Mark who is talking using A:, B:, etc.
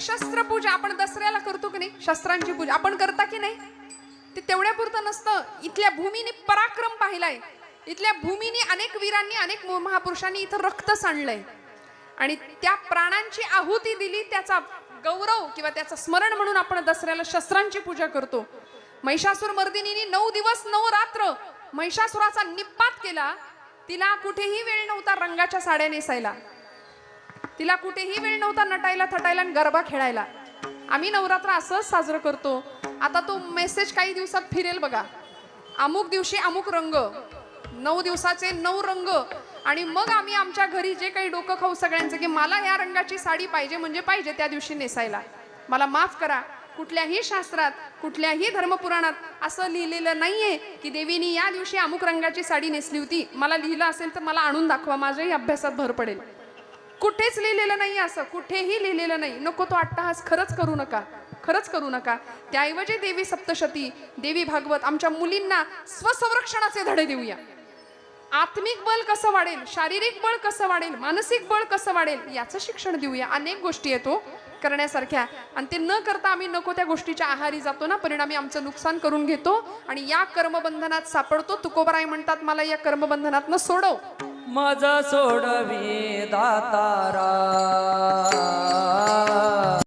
A: शस्त्रपूजा आपण दसऱ्याला करतो की नाही, शस्त्रांची पूजा आपण करता की नाही? ते तेवढ्या पुरतं नसतं. इथल्या भूमीने पराक्रम पाहिलाय, इथल्या भूमीने अनेक वीरांनी अनेक महापुरुषांनी इथं रक्त सांडलंय आणि त्या प्राणांची आहुती दिली. त्याचा गौरव किंवा त्याचं स्मरण म्हणून आपण दसऱ्याला शस्त्रांची पूजा करतो. महिषासुर मर्दिनीने 9 दिवस 9 रात्र महिषासुराचा निपात केला. तिला कुठेही वेळ नव्हता रंगाच्या साड्या नेसायला, तिला कुठेही वेळ नव्हता नटायला थटायला आणि गरबा खेळायला. आम्ही नवरात्र असंच साजरं करतो. आता तो मेसेज काही दिवसात फिरेल बघा, अमुक दिवशी अमुक रंग, 9 दिवसाचे 9 रंग. आणि मग आम्ही आमच्या घरी जे काही डोकं खाऊ सगळ्यांचं की मला या रंगाची साडी पाहिजे म्हणजे पाहिजे त्या दिवशी नेसायला. मला माफ करा, कुठल्याही शास्त्रात कुठल्याही धर्मपुराणात असं लिहिलेलं नाहीये की देवीनी या दिवशी अमुक रंगाची साडी नेसली होती. मला लिहिलं असेल तर मला आणून दाखवा, माझ्याही अभ्यासात भर पडेल. कुठेच लिहिलेलं नाही, असं कुठेही लिहिलेलं नाही. नको तो अट्टहास खरंच करू नका, खरंच करू नका. त्याऐवजी देवी सप्तशती, देवी भागवत, आमच्या मुलींना स्वसंरक्षणाचे धडे देऊया. आत्मिक बळ कसं वाढेल, शारीरिक बळ कसं वाढेल, मानसिक बळ कसं वाढेल याचं शिक्षण देऊया. अनेक गोष्टी येतो करण्यासारख्या आणि ते न करता आम्ही नको त्या गोष्टीच्या आहारी जातो ना, परिणामी आमचं नुकसान करून घेतो आणि या कर्मबंधनात सापडतो. तुकोबराय म्हणतात मला या कर्मबंधनात न सोडव,
B: माझा सोडवी दातारा.